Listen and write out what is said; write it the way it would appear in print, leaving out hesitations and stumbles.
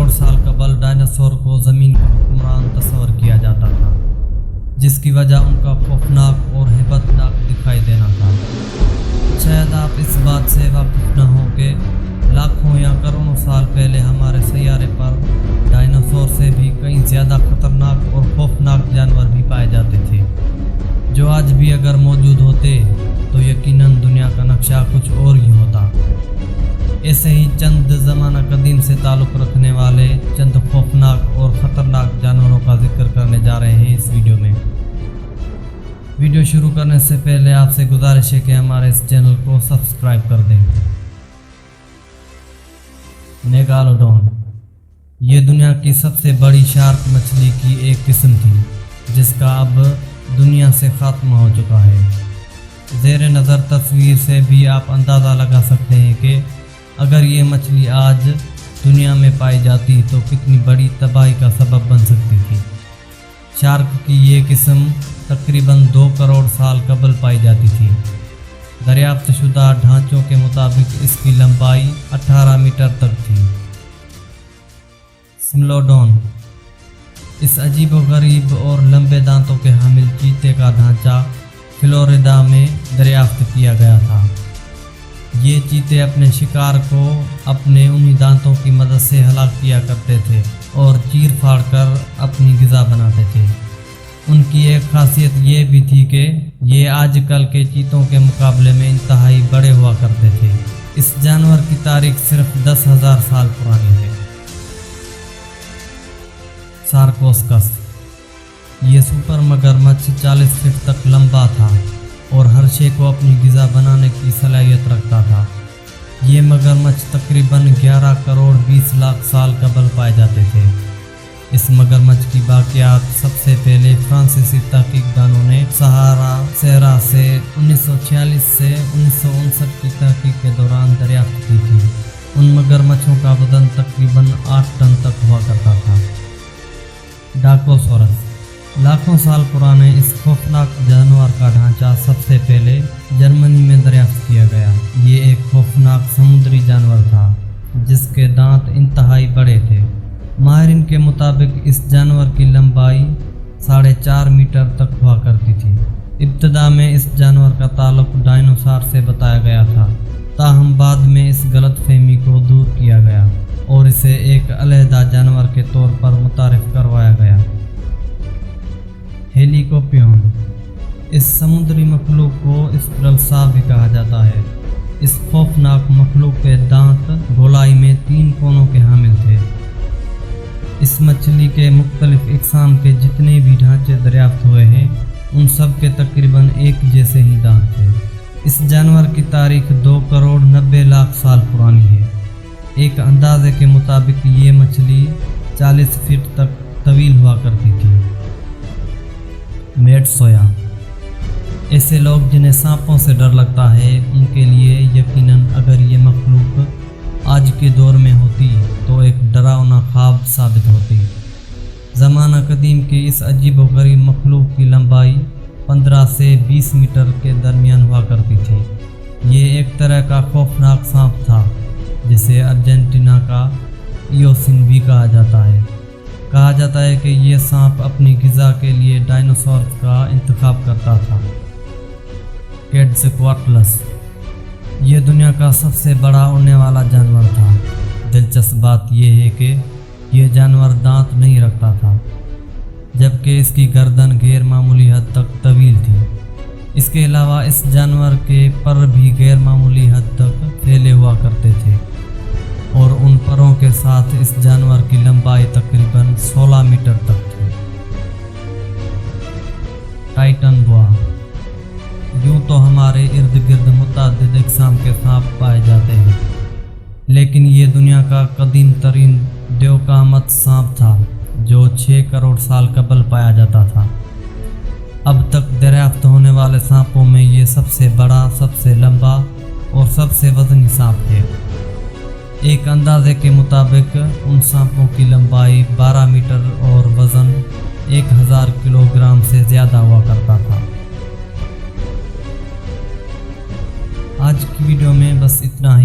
करोड़ साल कबल डायनासोर को ज़मीन का हुक्मरान तस्वर किया जाता था, जिसकी वजह उनका खौफनाक और हैबतनाक दिखाई देना था। शायद आप इस बात से वाकिफ न हो कि लाखों या करोड़ों साल पहले हमारे सैयारे पर डायनासोर से भी कई ज़्यादा खतरनाक और खौफनाक जानवर भी पाए जाते थे, जो आज भी अगर मौजूद होते तो यकीनन दुनिया का नक्शा कुछ और ही होता। ऐसे ही चंद ज़माना कदीम से ताल्लुक़ रखने वाले चंद खौफनाक और ख़तरनाक जानवरों का जिक्र करने जा रहे हैं इस वीडियो में। वीडियो शुरू करने से पहले आपसे गुजारिश है कि हमारे इस चैनल को सब्सक्राइब कर दें। मेगालोडॉन ये दुनिया की सबसे बड़ी शार्क मछली की एक किस्म थी, जिसका अब दुनिया से खात्मा हो चुका है। ज़ेर नज़र तस्वीर से भी आप अंदाज़ा लगा सकते हैं कि अगर ये मछली आज दुनिया में पाई जाती तो कितनी बड़ी तबाही का सबब बन सकती थी। शार्क की ये किस्म तकरीबन 2 करोड़ साल कबल पाई जाती थी। दरियाफ्तशुदा ढांचों के मुताबिक इसकी लंबाई 18 मीटर तक थी। स्मिलोडॉन इस अजीबोगरीब और लंबे दांतों के हामिल चीते का ढांचा फ्लोरिडा में दरियाफ्त किया गया था। ये चीते अपने शिकार को अपने उन्हीं दांतों की मदद से हलाक किया करते थे और चीर फाड़ कर अपनी ग़िज़ा बनाते थे। उनकी एक खासियत ये भी थी कि ये आजकल के चीतों के मुकाबले में इंतहाई बड़े हुआ करते थे। इस जानवर की तारीख सिर्फ 10,000 साल पुरानी है। सार्कोस्कस ये सुपर मगरमच्छ 40 फीट तक लंबा था और हर शे को अपनी ग़िज़ा बनाने की सलाहियत रखता था। ये मगरमच्छ तकरीबन 11 करोड़ 20 लाख साल कबल पाए जाते थे। इस मगरमच्छ की बाक़ियात सबसे पहले फ्रांसीसी तहकीकदानों ने सहारा सहरा से 1946 से 1959 की तहकीक के दौरान दरियाफ्त की थी। उन मगरमच्छों का वज़न तकरीबन 8 टन तक हुआ करता था। डाकोसोरस लाखों साल पुराने इस खौफनाक जानवर का ढांचा सबसे पहले जर्मनी में दरियाफ्त किया गया। ये एक खौफनाक समुद्री जानवर था, जिसके दांत इंतहाई बड़े थे। माहिरीन के मुताबिक इस जानवर की लंबाई 4.5 मीटर तक हुआ करती थी। इब्तदा में इस जानवर का ताल्लुक डायनासोर से बताया गया था, ताहम बाद में इस गलतफहमी को दूर किया गया और इसे एक अलहदा जानवर के तौर पर मुतारिफ करवाया गया। हेलिकोप्टियन इस समुद्री मखलूक को स्पिरलसा भी कहा जाता है। इस खौफनाक मखलूक के दांत गोलाई में 3 कोनों के हामिल थे। इस मछली के मुख्तलिफ इकसाम के जितने भी ढांचे दरियाफ्त हुए हैं, उन सब के तकरीबन एक जैसे ही दांत थे। इस जानवर की तारीख 2 करोड़ 90 लाख साल पुरानी है। एक अंदाजे के मुताबिक ये मछली 40 फीट तक तवील हुआ करती थी। मेडसोया ऐसे लोग जिन्हें सांपों से डर लगता है, उनके लिए यकीनन अगर ये मखलूक आज के दौर में होती तो एक डरावना ख्वाब साबित होती। ज़माना कदीम की इस अजीबोगरीब मखलूक की लंबाई 15 से 20 मीटर के दरमियान हुआ करती थी। ये एक तरह का खौफनाक सांप था, जिसे अर्जेंटीना का ईओसिन भी कहा जाता है। कहा जाता है कि ये सांप अपनी ग़िज़ा के लिए डायनासोर का इंतखाब करता था। क्वेटज़लकोअट्ल ये दुनिया का सबसे बड़ा उड़ने वाला जानवर था। दिलचस्प बात यह है कि यह जानवर दांत नहीं रखता था, जबकि इसकी गर्दन गैर मामूली हद तक तवील थी। इसके अलावा इस जानवर के पर भी गैर मामूली हद तक फैले हुआ करते थे और उन परों के साथ इस जानवर की लंबाई तकरीबन 16 मीटर तक थी। टाइटन बुआ यूँ तो हमारे इर्द गिर्द मुतअद्दिद इक़साम के सांप पाए जाते हैं, लेकिन ये दुनिया का कदीम तरीन देवकामत सांप था, जो 6 करोड़ साल कबल पाया जाता था। अब तक दरियाफ्त होने वाले सांपों में ये सबसे बड़ा, सबसे लंबा और सबसे वज़नी सांप है। एक अंदाजे के मुताबिक उन सांपों की लंबाई 12 मीटर और वज़न 1000 किलोग्राम से ज़्यादा हुआ करता था। आज की वीडियो में बस इतना